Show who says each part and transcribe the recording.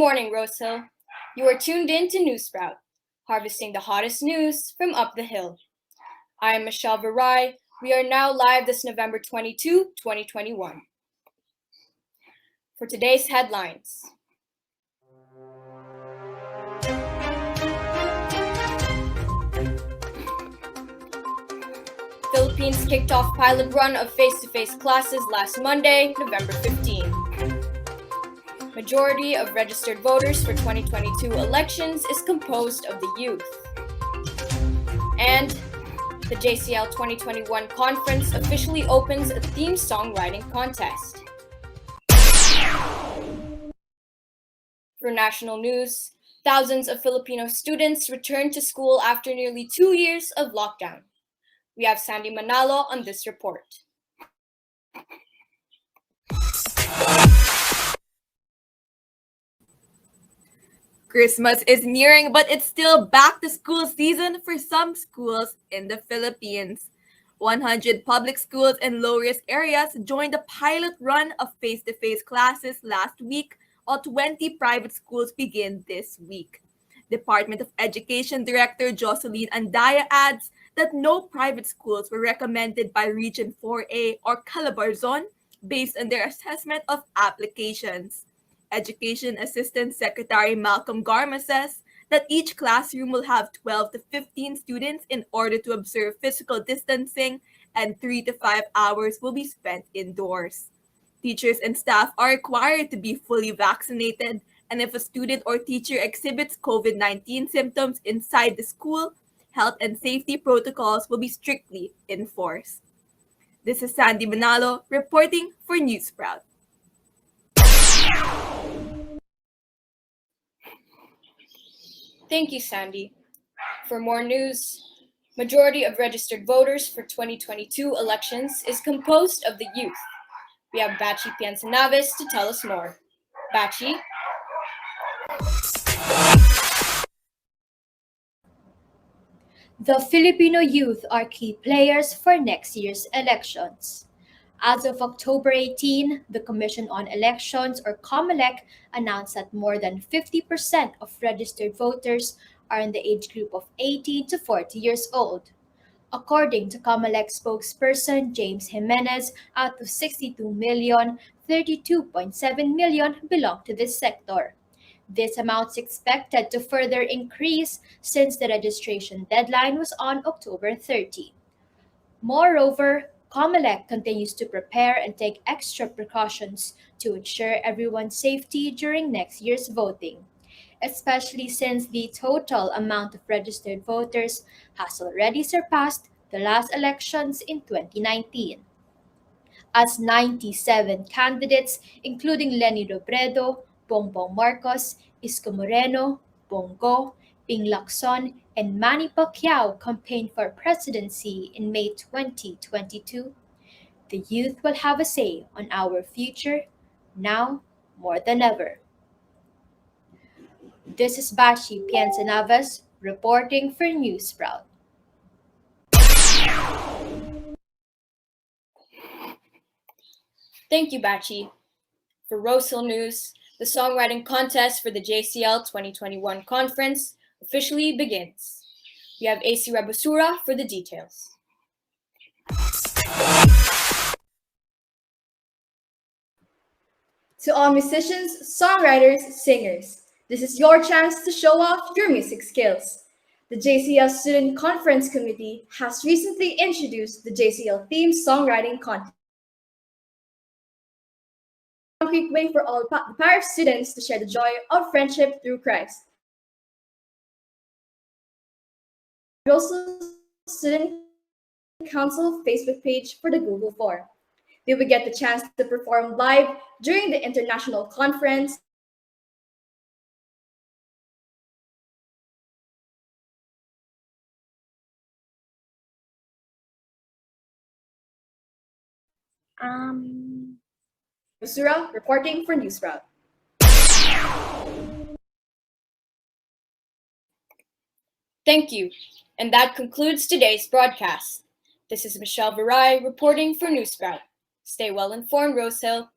Speaker 1: morning, Rosehill. You are tuned in to Newsprout, harvesting the hottest news from up the hill. I am Michelle Varai. We are now live this November 22, 2021. For today's headlines. Philippines kicked off pilot run of face-to-face classes last Monday, November 15. Majority of registered voters for 2022 elections is composed of the youth. And the JCL 2021 conference officially opens a theme song writing contest. For national news, thousands of Filipino students returned to school after nearly 2 years of lockdown. We have Sandy Manalo on this report.
Speaker 2: Christmas is nearing, but it's still back to school season for some schools in the Philippines. 100 public schools in low-risk areas joined the pilot run of face-to-face classes last week, while 20 private schools begin this week. Department of Education Director Jocelyn Andaya adds that no private schools were recommended by Region 4A or Calabarzon based on their assessment of applications. Education Assistant Secretary Malcolm Garma says that each classroom will have 12 to 15 students in order to observe physical distancing, and 3 to 5 hours will be spent indoors. Teachers and staff are required to be fully vaccinated, and if a student or teacher exhibits COVID-19 symptoms inside the school, health and safety protocols will be strictly enforced. This is Sandy Manalo reporting for Newsprout.
Speaker 1: Thank you, Sandy. For more news, majority of registered voters for 2022 elections is composed of the youth. We have Bachi Piansanaves to tell us more. Bachi?
Speaker 3: The Filipino youth are key players for next year's elections. As of October 18, the Commission on Elections, or COMELEC, announced that more than 50% of registered voters are in the age group of 18 to 40 years old. According to COMELEC spokesperson James Jimenez, out of 62 million, 32.7 million belong to this sector. This amount is expected to further increase since the registration deadline was on October 30. Moreover, COMELEC continues to prepare and take extra precautions to ensure everyone's safety during next year's voting, especially since the total amount of registered voters has already surpassed the last elections in 2019. As 97 candidates, including Leni Robredo, Bongbong Marcos, Isko Moreno, Bongo, Ping Lacson, and Manny Pacquiao campaigned for presidency in May 2022, the youth will have a say on our future now more than ever. This is Bashi Piensanavas reporting for Newsprout.
Speaker 1: Thank you, Bachi. For Rosehill News, the songwriting contest for the JCL 2021 conference officially begins. We have AC Rabusura for the details.
Speaker 4: To all musicians, songwriters, singers, this is your chance to show off your music skills. The JCL Student Conference Committee has recently introduced the JCL Theme Songwriting Contest. A concrete way for all the parish students to share the joy of friendship through Christ. Also, Student Council Facebook page for the Google form. They will get the chance to perform live during the international conference. Basura reporting for Newsroute.
Speaker 1: Thank you. And that concludes today's broadcast. This is Michelle Varai reporting for Newsprout. Stay well informed, Rosehill.